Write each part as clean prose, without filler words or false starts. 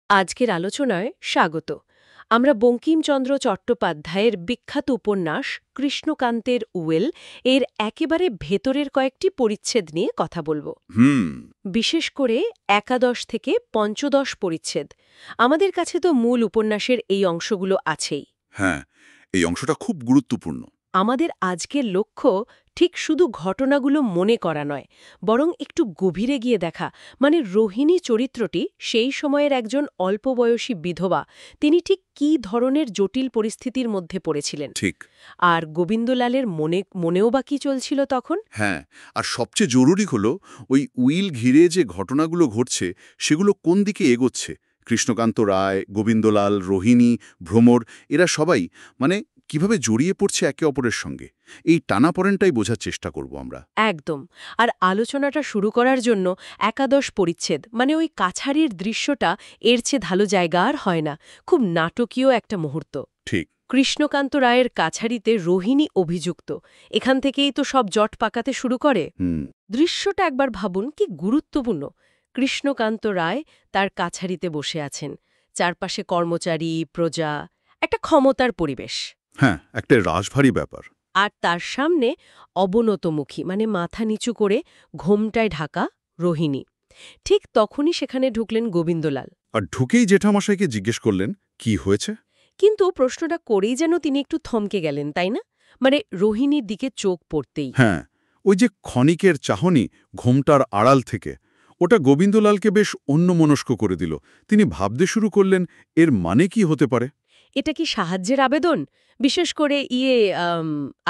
আজকের আলোচনায় স্বাগত। আমরা বঙ্কিমচন্দ্র চট্টোপাধ্যায়ের বিখ্যাত উপন্যাস কৃষ্ণকান্তের উয়েল এর একেবারে ভেতরের কয়েকটি পরিচ্ছেদ নিয়ে কথা বলবো। বিশেষ করে একাদশ থেকে পঞ্চদশ পরিচ্ছেদ। আমাদের কাছে তো মূল উপন্যাসের এই অংশগুলো আছেই। হ্যাঁ, এই অংশটা খুব গুরুত্বপূর্ণ। আমাদের আজকের লক্ষ্য ঠিক শুধু ঘটনাগুলো মনে করা নয়, বরং একটু গভীরে গিয়ে দেখা, মানে রোহিণী চরিত্রটি সেই সময়ের একজন অল্পবয়সী বিধবা, তিনি ঠিক কী ধরনের জটিল পরিস্থিতির মধ্যে পড়েছিলেন। ঠিক। আর গোবিন্দলালের মনেও বা কী চলছিল তখন। হ্যাঁ, আর সবচেয়ে জরুরি হলো ওই উইল ঘিরে যে ঘটনাগুলো ঘটছে সেগুলো কোন দিকে এগোচ্ছে। কৃষ্ণকান্ত রায়, গোবিন্দলাল, রোহিণী, ভ্রমর এরা সবাই কিভাবে জড়িয়ে পড়ছে একে অপরের সঙ্গে, এই টানাপোড়েনটাই বোঝার চেষ্টা করব আমরা। একদম। আর আলোচনাটা শুরু করার জন্য একাদশ পরিচ্ছেদ, মানে ওই কাছারির দৃশ্যটা এর চেয়ে ভালো জায়গা আর হয় না। খুব নাটকীয় একটা মুহূর্ত। ঠিক। কৃষ্ণকান্ত রায়ের কাছারিতে রোহিণী অভিযুক্ত, এখান থেকেই তো সব জট পাকাতে শুরু করে। দৃশ্যটা একবার ভাবুন, কি গুরুত্বপূর্ণ। কৃষ্ণকান্ত রায় তার কাছারিতে বসে আছেন, চারপাশে কর্মচারী, প্রজা, একটা ক্ষমতার পরিবেশ। হ্যাঁ, একটা রাশভারী ব্যাপার। আর তার সামনে অবনতমুখী, মানে মাথা নিচু করে ঘোমটায় ঢাকা রোহিণী। ঠিক তখনই সেখানে ঢুকলেন গোবিন্দলাল। আর ঢুকেই জেঠামশাইকে জিজ্ঞেস করলেন কি হয়েছে। কিন্তু প্রশ্নটা করেই যেন তিনি একটু থমকে গেলেন, তাই না? মানে রোহিণীর দিকে চোখ পড়তেই। হ্যাঁ, ওই যে ক্ষণিকের চাহনি ঘোমটার আড়াল থেকে, ওটা গোবিন্দলালকে বেশ অন্যমনস্ক করে দিল। তিনি ভাবতে শুরু করলেন এর মানে কি হতে পারে। এটা কি সাহায্যের আবেদন? বিশেষ করে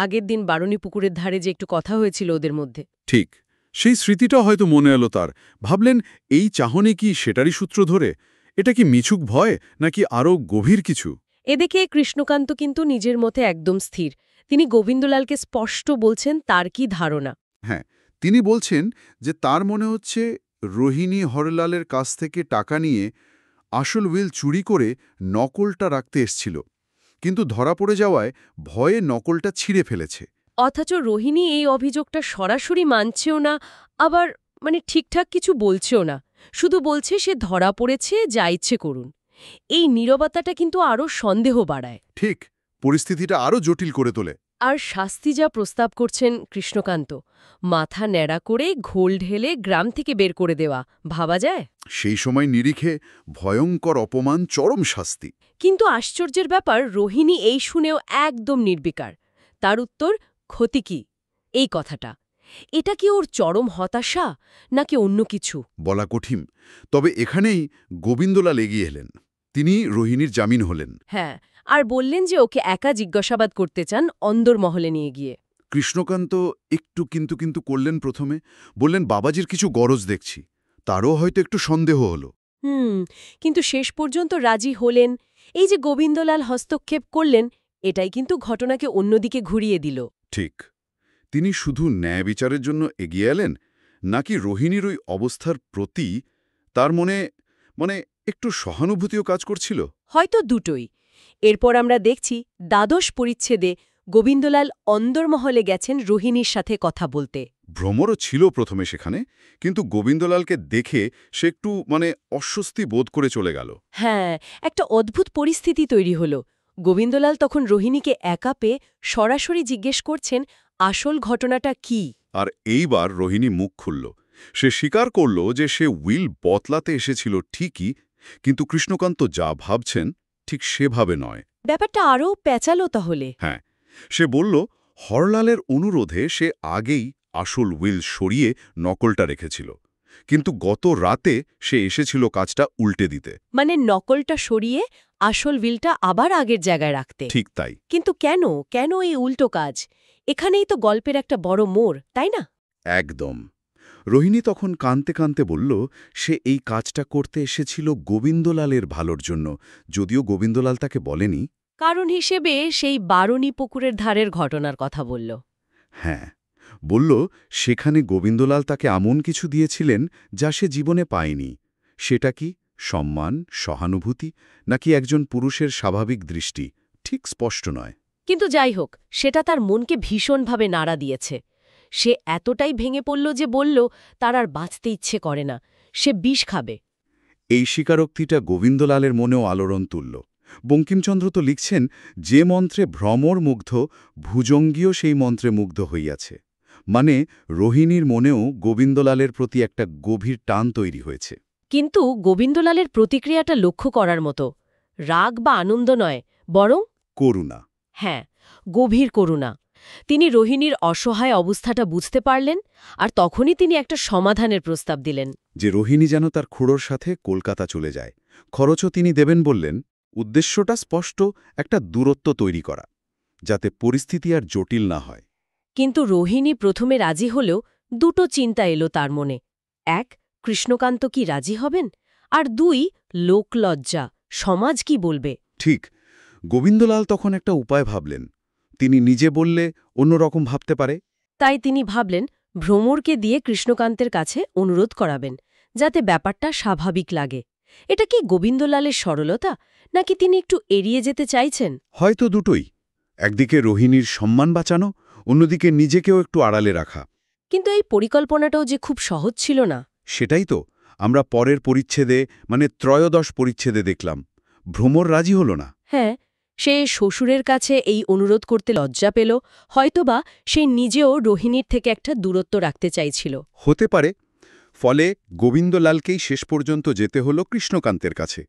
আগের দিন বারণী পুকুরের ধারে যে একটু কথা হয়েছিল ওদের মধ্যে। ঠিক, সেই স্মৃতিটা হয়তো মনে এলো তার। ভাবলেন এই চাহনি কি সেটারই সূত্র ধরে? এটা কি মিছুক ভয়, নাকি আরও গভীর কিছু? এদিকে কৃষ্ণকান্ত কিন্তু নিজের মতে একদম স্থির। তিনি গোবিন্দলালকে স্পষ্ট বলছেন তার কি ধারণা। হ্যাঁ, তিনি বলছেন যে তার মনে হচ্ছে রোহিণী হরলালের কাছ থেকে টাকা নিয়ে আসল উইল চুরি করে নকলটা রাখতে এসছিল, কিন্তু ধরা পড়ে যাওয়ায় ভয়ে নকলটা ছিঁড়ে ফেলেছে। অথচ রোহিণী এই অভিযোগটা সরাসরি মানছেও না, আবার ঠিকঠাক কিছু বলছেও না। শুধু বলছে সে ধরা পড়েছে, যা ইচ্ছে করুন। এই নীরবতাটা কিন্তু আরও সন্দেহ বাড়ায়। ঠিক, পরিস্থিতিটা আরও জটিল করে তোলে। আর শাস্তি যা প্রস্তাব করছেন কৃষ্ণকান্ত, মাথা ন্যাড়া করে ঘোল ঢেলে গ্রাম থেকে বের করে দেওয়া, ভাবা যায়? সেই সময় নিরিখে ভয়ঙ্কর অপমান, চরম শাস্তি। কিন্তু আশ্চর্যের ব্যাপার, রোহিণী এই শুনেও একদম নির্বিকার। তার উত্তর, ক্ষতি কি? এই কথাটা, এটা কি ওর চরম হতাশা, নাকি অন্য কিছু? বলা কঠিন। তবে এখানেই গোবিন্দলাল এগিয়ে এলেন। তিনি রোহিণীর জামিন হলেন। হ্যাঁ, আর বললেন যে ওকে একা জিজ্ঞাসাবাদ করতে চান, অন্দরমহলে নিয়ে গিয়ে। কৃষ্ণকান্ত একটু কিন্তু কিন্তু করলেন প্রথমে। বললেন বাবাজির কিছু গরজ দেখছি। তারও হয়তো একটু সন্দেহ হলো। কিন্তু শেষ পর্যন্ত রাজি হলেন। এই যে গোবিন্দলাল হস্তক্ষেপ করলেন, এটাই কিন্তু ঘটনাকে অন্যদিকে ঘুরিয়ে দিল। ঠিক। তিনি শুধু ন্যায় বিচারের জন্য এগিয়ে এলেন, নাকি রোহিণীর ওই অবস্থার প্রতি তার মনে একটু সহানুভূতিও কাজ করছিল? হয়তো দুটোই। এরপর আমরা দেখছি দ্বাদশ পরিচ্ছেদে গোবিন্দলাল অন্দরমহলে গেছেন রোহিণীর সাথে কথা বলতে। ভ্রমরও ছিল প্রথমে সেখানে, কিন্তু গোবিন্দলালকে দেখে সে একটু অস্বস্তি বোধ করে চলে গেল। হ্যাঁ, একটা অদ্ভুত পরিস্থিতি তৈরি হল। গোবিন্দলাল তখন রোহিণীকে একা পেয়ে সরাসরি জিজ্ঞেস করছেন আসল ঘটনাটা কি। আর এইবার রোহিণী মুখ খুলল। সে স্বীকার করল যে সে উইল বদলাতে এসেছিল ঠিকই, কিন্তু কৃষ্ণকান্ত যা ভাবছেন ঠিক সেভাবে নয়। ব্যাপারটা আরও পেঁচালো তাহলে। হ্যাঁ, সে বলল হরলালের অনুরোধে সে আগেই আসল উইল সরিয়ে নকলটা রেখেছিল, কিন্তু গত রাতে সে এসেছিল কাজটা উল্টে দিতে। মানে নকলটা সরিয়ে আসল উইলটা আবার আগের জায়গায় রাখতে। ঠিক তাই। কিন্তু কেন কেন এই উল্টো কাজ? এখানেই তো গল্পের একটা বড় মোড়, তাই না? একদম। রোহিণী তখন কাঁদতে কাঁদতে বলল সে এই কাজটা করতে এসেছিল গোবিন্দলালের ভালোর জন্য, যদিও গোবিন্দলাল তাকে বলেনি। কারণ হিসেবে সেই বারণী পুকুরের ধারের ঘটনার কথা বলল। হ্যাঁ, বলল সেখানে গোবিন্দলাল তাকে এমন কিছু দিয়েছিলেন যা সে জীবনে পায়নি। সেটা কি সম্মান, সহানুভূতি, নাকি একজন পুরুষের স্বাভাবিক দৃষ্টি, ঠিক স্পষ্ট নয়। কিন্তু যাই হোক, সেটা তার মনকে ভীষণভাবে নাড়া দিয়েছে। সে এতটাই ভেঙে পড়ল যে বলল তার আর বাঁচতে ইচ্ছে করে না, সে বিষ খাবে। এই স্বীকারোক্তিটা গোবিন্দলালের মনেও আলোড়ন তুলল। বঙ্কিমচন্দ্র তো লিখছেন, যে মন্ত্রে ভ্রমর মুগ্ধ, ভুজঙ্গীও সেই মন্ত্রে মুগ্ধ হইয়াছে। মানে রোহিণীর মনেও গোবিন্দলালের প্রতি একটা গভীর টান তৈরি হয়েছে। কিন্তু গোবিন্দলালের প্রতিক্রিয়াটা লক্ষ্য করার মতো। রাগ বা আনন্দ নয়, বরং করুণা। হ্যাঁ, গভীর করুণা। তিনি রোহিণীর অসহায় অবস্থাটা বুঝতে পারলেন, আর তখনই তিনি একটা সমাধানের প্রস্তাব দিলেন। যে রোহিণী যেন তার খুড়োর সাথে কলকাতা চলে যায়, খরচও তিনি দেবেন বললেন। উদ্দেশ্যটা স্পষ্ট, একটা দূরত্ব তৈরি করা, যাতে পরিস্থিতি আর জটিল না হয়। কিন্তু রোহিণী প্রথমে রাজি হলেও দুটো চিন্তা এলো তার মনে। এক, কৃষ্ণকান্ত কি রাজি হবেন? আর দুই, লোকলজ্জা, সমাজ কি বলবে। ঠিক। গোবিন্দলাল তখন একটা উপায় ভাবলেন। তিনি নিজে বললে অন্যরকম ভাবতে পারে। তাই তিনি ভাবলেন ভ্রমরকে দিয়ে কৃষ্ণকান্তের কাছে অনুরোধ করাবেন, যাতে ব্যাপারটা স্বাভাবিক লাগে। এটা কি গোবিন্দলালের সরলতা, নাকি তিনি একটু এড়িয়ে যেতে চাইছেন? হয়তো দুটোই। একদিকে রোহিণীর সম্মান বাঁচানো, অন্যদিকে নিজেকেও একটু আড়ালে রাখা। কিন্তু এই পরিকল্পনাটাও যে খুব সহজ ছিল না। সেটাই তো আমরা পরের পরিচ্ছেদে, মানে ত্রয়োদশ পরিচ্ছেদে দেখলাম। ভ্রমর রাজি হল না। হ্যাঁ, সে শ্বশুরের কাছে এই অনুরোধ করতে লজ্জা পেল, হয়তোবা সে নিজেও রোহিণীর থেকে একটা দূরত্ব রাখতে চাইছিল। হতে পারে। ফলে গোবিন্দলালকেই শেষ পর্যন্ত যেতে হল কৃষ্ণকান্তের কাছে।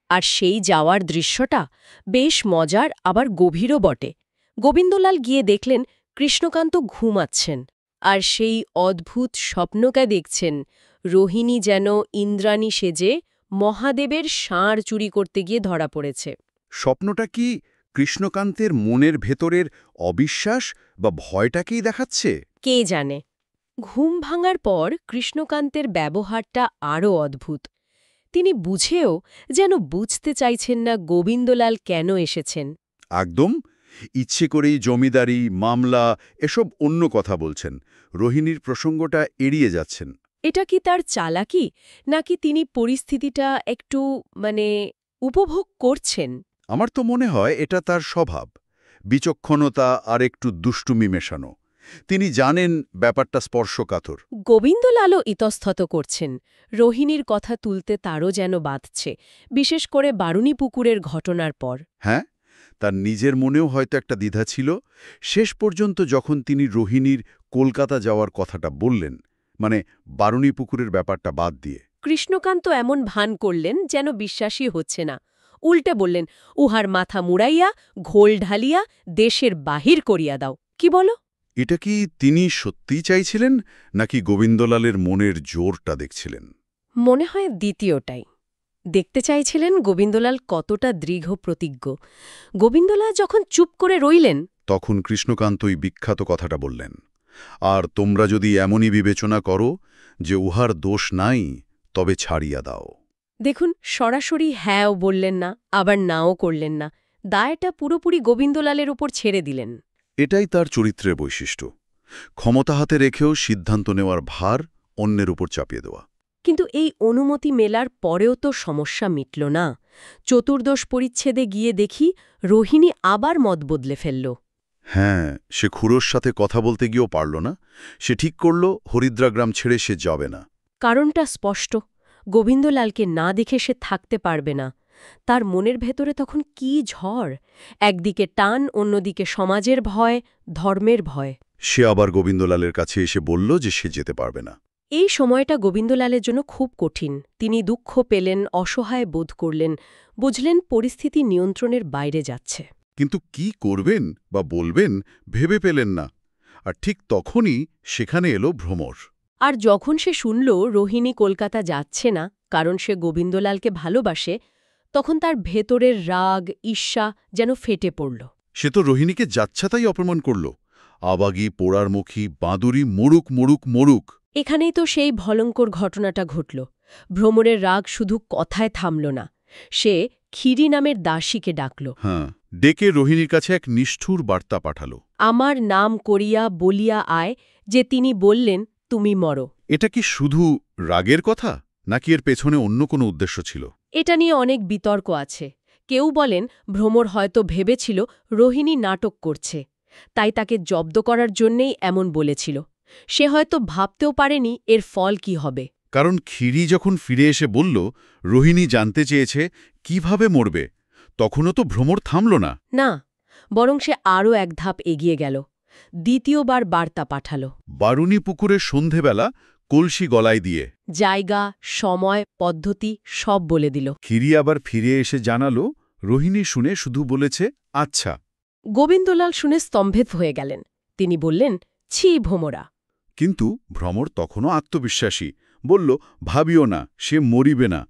আর সেই যাওয়ার দৃশ্যটা বেশ মজার, আবার গভীরও বটে। গোবিন্দলাল গিয়ে দেখলেন কৃষ্ণকান্ত ঘুমাচ্ছেন, আর সেই অদ্ভুত স্বপ্নকে দেখছেন। রোহিণী যেন ইন্দ্রাণী সেজে মহাদেবের ষাঁড় চুরি করতে গিয়ে ধরা পড়েছে। স্বপ্নটা কি কৃষ্ণকান্তের মনের ভেতরের অবিশ্বাস বা ভয়টাকেই দেখাচ্ছে? কে জানে। ঘুম ভাঙার পর কৃষ্ণকান্তের ব্যবহারটা আরও অদ্ভুত। তিনি বুঝেও যেন বুঝতে চাইছেন না গোবিন্দলাল কেন এসেছেন। একদম। ইচ্ছে করেই জমিদারি, মামলা এসব অন্য কথা বলছেন। রোহিণীর প্রসঙ্গটা এড়িয়ে যাচ্ছেন। এটা কি তার চালাকি, নাকি তিনি পরিস্থিতিটা একটু উপভোগ করছেন? আমার তো মনে হয় এটা তার স্বভাব। বিচক্ষণতা আর একটু দুষ্টুমি মেশানো। তিনি জানেন ব্যাপারটা স্পর্শকাতর। গোবিন্দলালও ইতস্তত করছেন। রোহিণীর কথা তুলতে তারও যেন বাধছে, বিশেষ করে বারুণী পুকুরের ঘটনার পর। হ্যাঁ, তার নিজের মনেও হয়তো একটা দ্বিধা ছিল। শেষ পর্যন্ত যখন তিনি রোহিণীর কলকাতা যাওয়ার কথাটা বললেন, মানে বারুণী পুকুরের ব্যাপারটা বাদ দিয়ে। কৃষ্ণকান্ত এমন ভান করলেন যেন বিশ্বাসই হচ্ছে না। উল্টে বললেন, উহার মাথা মুড়াইয়া, ঘোল ঢালিয়া দেশের বাহির করিয়া দাও। কি বলো? এটা কি তিনি সত্যিই চাইছিলেন, নাকি গোবিন্দলালের মনের জোরটা দেখছিলেন? মনে হয় দ্বিতীয়টাই। দেখতে চাইছিলেন গোবিন্দলাল কতটা দৃঢ় প্রতিজ্ঞ। গোবিন্দলাল যখন চুপ করে রইলেন, তখন কৃষ্ণকান্তই বিখ্যাত কথাটা বললেন, আর তোমরা যদি এমনই বিবেচনা করো যে উহার দোষ নাই, তবে ছাড়িয়া দাও। দেখুন, সরাসরি হ্যাঁও বললেন না, আবার নাও করলেন না। দায়টা পুরোপুরি গোবিন্দলালের উপর ছেড়ে দিলেন। এটাই তার চরিত্রের বৈশিষ্ট্য। ক্ষমতা হাতে রেখেও সিদ্ধান্ত নেওয়ার ভার অন্যের উপর চাপিয়ে দেওয়া। কিন্তু এই অনুমতি মেলার পরেও তো সমস্যা মিটল না। চতুর্দশ পরিচ্ছেদে গিয়ে দেখি রোহিণী আবার মত বদলে ফেলল। হ্যাঁ, সে খুড়োর সাথে কথা বলতে গিয়েও পারল না। সে ঠিক করল হরিদ্রাগ্রাম ছেড়ে সে যাবে না। কারণটা স্পষ্ট, গোবিন্দলালকে না দেখে সে থাকতে পারবে না। তার মনের ভেতরে তখন কি ঝড়! একদিকে টান, অন্যদিকে সমাজের ভয়, ধর্মের ভয়। সে আবার গোবিন্দলালের কাছে এসে বলল যে সে যেতে পারবে না। এই সময়টা গোবিন্দলালের জন্য খুব কঠিন। তিনি দুঃখ পেলেন, অসহায় বোধ করলেন, বুঝলেন পরিস্থিতি নিয়ন্ত্রণের বাইরে যাচ্ছে। কিন্তু কি করবেন বা বলবেন ভেবে পেলেন না। আর ঠিক তখনই সেখানে এলো ভ্রমর। আর যখন সে শুনল রোহিণী কলকাতা যাচ্ছে না, কারণ সে গোবিন্দলালকে ভালোবাসে, তখন তার ভেতরের রাগ, ঈর্ষা যেন ফেটে পড়ল। সে তো রোহিণীকে যাচ্ছাতাই অপমান করল। আবাগী, পোড়ারমুখী, বাঁদুরি, মরুক মরুক মরুক। এখানেই তো সেই ভয়ঙ্কর ঘটনাটা ঘটল। ভ্রমরের রাগ শুধু কথায় থামল না, সে ক্ষীরি নামের দাসীকে ডাকল। হ্যাঁ, ডেকে রোহিণীর কাছে এক নিষ্ঠুর বার্তা পাঠাল। আমার নাম করিয়া বলিয়া আয়, যে তিনি বললেন তুমি মরো। এটা কি শুধু রাগের কথা, নাকি এর পেছনে অন্য কোনো উদ্দেশ্য ছিল? এটা নিয়ে অনেক বিতর্ক আছে। কেউ বলেন ভ্রমর হয়তো ভেবেছিল রোহিণী নাটক করছে, তাই তাকে জব্দ করার জন্যেই এমন বলেছিল। সে হয়তো ভাবতেও পারেনি এর ফল কি হবে। কারণ ক্ষীরি যখন ফিরে এসে বলল রোহিণী জানতে চেয়েছে কিভাবে মরবে, তখনও তো ভ্রমর থামল না। না, বরং সে আরও এক ধাপ এগিয়ে গেল। দ্বিতীয়বার বার্তা পাঠাল। বারুণী পুকুরের সন্ধেবেলা কলসি গলায় দিয়ে জায়গা, সময়, পদ্ধতি সব বলে দিল। ক্ষীরি আবার ফিরে এসে জানালো, রোহিণী শুনে শুধু বলেছে আচ্ছা। গোবিন্দলাল শুনে স্তম্ভিত হয়ে গেলেন। তিনি বললেন, ছি ভোমরা। কিন্তু ভ্রমর তখনও আত্মবিশ্বাসী, বলল, ভাবিও না, সে মরিবে না।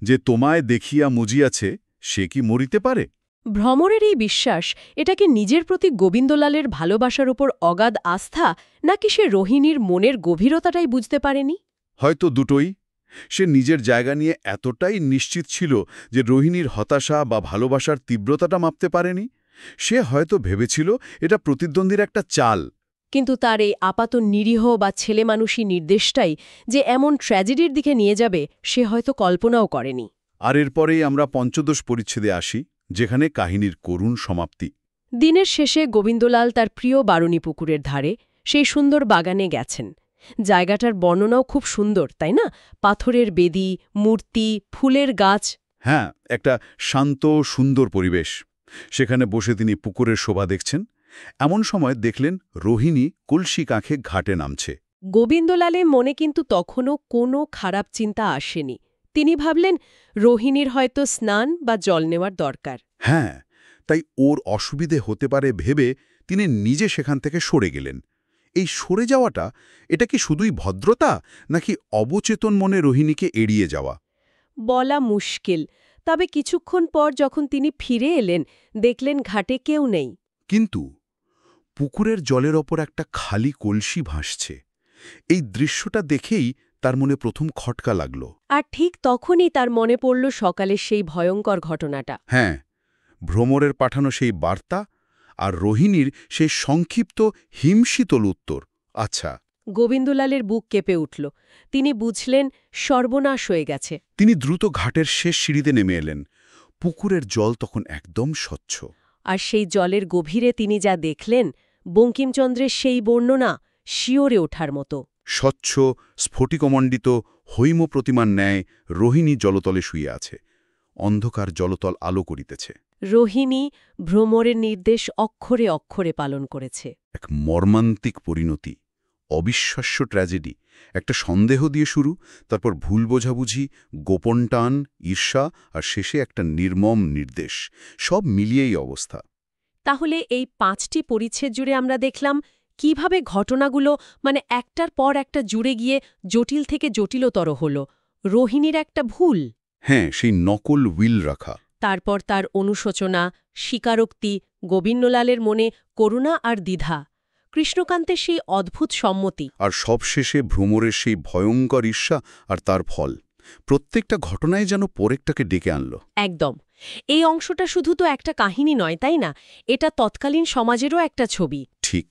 যে তোমায় দেখিয়া মজিয়াছে, সে কি মরিতে পারে? ভ্রমরের এই বিশ্বাস, এটা কি নিজের প্রতি গোবিন্দলালের ভালোবাসার উপর অগাধ আস্থা, নাকি সে রোহিণীর মনের গভীরতাটাই বুঝতে পারেনি? হয়তো দুটোই। সে নিজের জায়গা নিয়ে এতটাই নিশ্চিত ছিল যে রোহিণীর হতাশা বা ভালোবাসার তীব্রতাটা মাপতে পারেনি। সে হয়তো ভেবেছিল এটা প্রতিদ্বন্দ্বীর একটা চাল। কিন্তু তার এই আপাত নিরীহ বা ছেলেমানুষী নির্দেশটাই যে এমন ট্র্যাজেডির দিকে নিয়ে যাবে, সে হয়তো কল্পনাও করেনি। আর এরপরেই আমরা পঞ্চদশ পরিচ্ছেদে আসি, যেখানে কাহিনীর করুণ সমাপ্তি। দিনের শেষে গোবিন্দলাল তার প্রিয় বারুণী পুকুরের ধারে সেই সুন্দর বাগানে গেছেন। জায়গাটার বর্ণনাও খুব সুন্দর, তাই না? পাথরের বেদি, মূর্তি, ফুলের গাছ। হ্যাঁ, একটা শান্ত সুন্দর পরিবেশ। সেখানে বসে তিনি পুকুরের শোভা দেখছেন। এমন সময় দেখলেন রোহিণী কলসি কাঁখে ঘাটে নামছে। গোবিন্দলালের মনে কিন্তু তখনও কোনো খারাপ চিন্তা আসেনি। তিনি ভাবলেন, রোহিণীর হয়তো স্নান বা জল নেওয়ার দরকার। হ্যাঁ, তাই ওর অসুবিধে হতে পারে ভেবে তিনি নিজে সেখান থেকে সরে গেলেন। এই সরে যাওয়াটা, এটা কি শুধুই ভদ্রতা, নাকি অবচেতন মনে রোহিণীকে এড়িয়ে যাওয়া? বলা মুশকিল। তবে কিছুক্ষণ পর যখন তিনি ফিরে এলেন, দেখলেন ঘাটে কেউ নেই। কিন্তু পুকুরের জলের ওপর একটা খালি কলসি ভাসছে। এই দৃশ্যটা দেখেই তার মনে প্রথম খটকা লাগল। আর ঠিক তখনই তার মনে পড়ল সকালের সেই ভয়ঙ্কর ঘটনাটা। হ্যাঁ, ভ্রমরের পাঠানো সেই বার্তা আর রোহিণীর সেই সংক্ষিপ্ত হিমশীতল উত্তর। আচ্ছা। গোবিন্দলালের বুক কেঁপে উঠল। তিনি বুঝলেন সর্বনাশ হয়ে গেছে। তিনি দ্রুত ঘাটের শেষ সিঁড়িতে নেমে এলেন। পুকুরের জল তখন একদম স্বচ্ছ। আর সেই জলের গভীরে তিনি যা দেখলেন, বঙ্কিমচন্দ্রের সেই বর্ণনা শিওরে ওঠার মতো। স্বচ্ছ, স্ফটিকমণ্ডিত হৈম প্রতিমার ন্যায় রোহিণী জলতলে শুয়ে আছে। অন্ধকার জলতল আলো করিতেছে। রোহিণী ভ্রমরের নির্দেশ অক্ষরে অক্ষরে পালন করেছে। এক মর্মান্তিক পরিণতি, অবিশ্বাস্য ট্র্যাজেডি। একটা সন্দেহ দিয়ে শুরু, তারপর ভুল বোঝাবুঝি, গোপন টান, ঈর্ষা, আর শেষে একটা নির্মম নির্দেশ। সব মিলিয়েই অবস্থা। তাহলে এই 5টি পরিচ্ছেদ জুড়ে আমরা দেখলাম কিভাবে ঘটনাগুলো একটার পর একটা জুড়ে গিয়ে জটিল থেকে জটিলতর হল। রোহিণীর একটা ভুল, হ্যাঁ, সেই নকল উইল রাখা, তারপর তার অনুশোচনা, স্বীকারোক্তি, গোবিন্দলালের মনে করুণা আর দ্বিধা, কৃষ্ণকান্তের সেই অদ্ভুত সম্মতি, আর সবশেষে ভ্রমরের সেই ভয়ঙ্কর ঈর্ষা আর তার ফল। প্রত্যেকটা ঘটনায় যেন পরেরটাকে ডেকে আনল। একদম। এই অংশটা শুধু তো একটা কাহিনী নয়, তাই না? এটা তৎকালীন সমাজেরও একটা ছবি। ঠিক,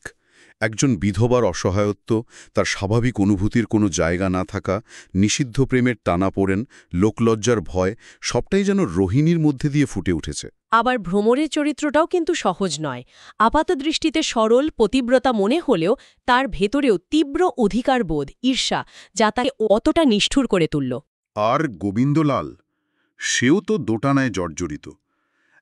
একজন বিধবার অসহায়ত্ব, তার স্বাভাবিক অনুভূতির কোনো জায়গা না থাকা, নিষিদ্ধ প্রেমের টানাপোড়েন, লোকলজ্জার ভয়, সবটাই যেন রোহিণীর মধ্যে দিয়ে ফুটে উঠেছে। আবার ভ্রমরের চরিত্রটাও কিন্তু সহজ নয়। আপাতদৃষ্টিতে সরল পতিব্রতা মনে হলেও তার ভেতরেও তীব্র অধিকারবোধ, ঈর্ষা, যা তাকে অতটা নিষ্ঠুর করে তুলল। আর গোবিন্দলাল, সেও তো দোটানায় জর্জরিত।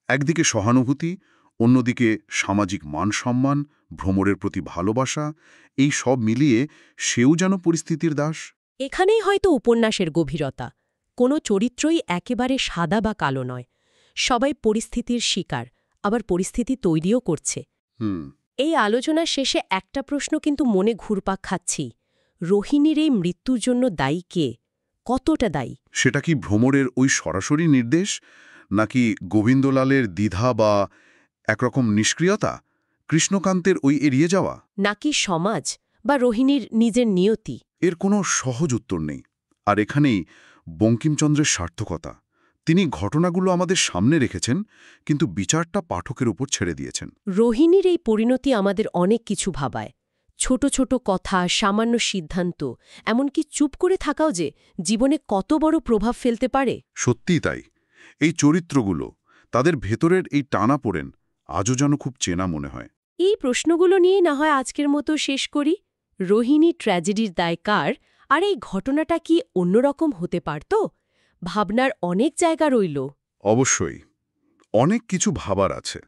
একদিকে সহানুভূতি, অন্যদিকে সামাজিক মান-সম্মান, ভ্রমরের প্রতি ভালোবাসা, এই সব মিলিয়ে সেও যেন পরিস্থিতির দাস। এখানেই হয়তো উপন্যাসের গভীরতা। কোনো চরিত্রই একেবারে সাদা বা কালো নয়। সবাই পরিস্থিতির শিকার, আবার পরিস্থিতি তৈরিও করছে। এই আলোচনার শেষে একটা প্রশ্ন কিন্তু মনে ঘুরপাক খাচ্ছি। রোহিণীর এই মৃত্যুর জন্য দায়ী কে? কতটা দায়ী? সেটা কি ভ্রমরের ওই সরাসরি নির্দেশ, নাকি গোবিন্দলালের দ্বিধা বা একরকম নিষ্ক্রিয়তা, কৃষ্ণকান্তের ওই এড়িয়ে যাওয়া, নাকি সমাজ বা রোহিণীর নিজের নিয়তি? এর কোনো সহজ উত্তর নেই। আর এখানেই বঙ্কিমচন্দ্রের সার্থকতা। তিনি ঘটনাগুলো আমাদের সামনে রেখেছেন, কিন্তু বিচারটা পাঠকের উপর ছেড়ে দিয়েছেন। রোহিণীর এই পরিণতি আমাদের অনেক কিছু ভাবায়। ছোট ছোট কথা, সামান্য সিদ্ধান্ত, এমনকি চুপ করে থাকাও যে জীবনে কত বড় প্রভাব ফেলতে পারে। সত্যিই তাই। এই চরিত্রগুলো, তাদের ভেতরের এই টানাপোড়েন আজও যেন খুব চেনা মনে হয়। এই প্রশ্নগুলো নিয়ে না হয় আজকের মতো শেষ করি। রোহিণী ট্র্যাজেডির দায় কার, আর এই ঘটনাটা কি অন্যরকম হতে পারত? ভাবনার অনেক জায়গা রইল। অবশ্যই অনেক কিছু ভাবার আছে।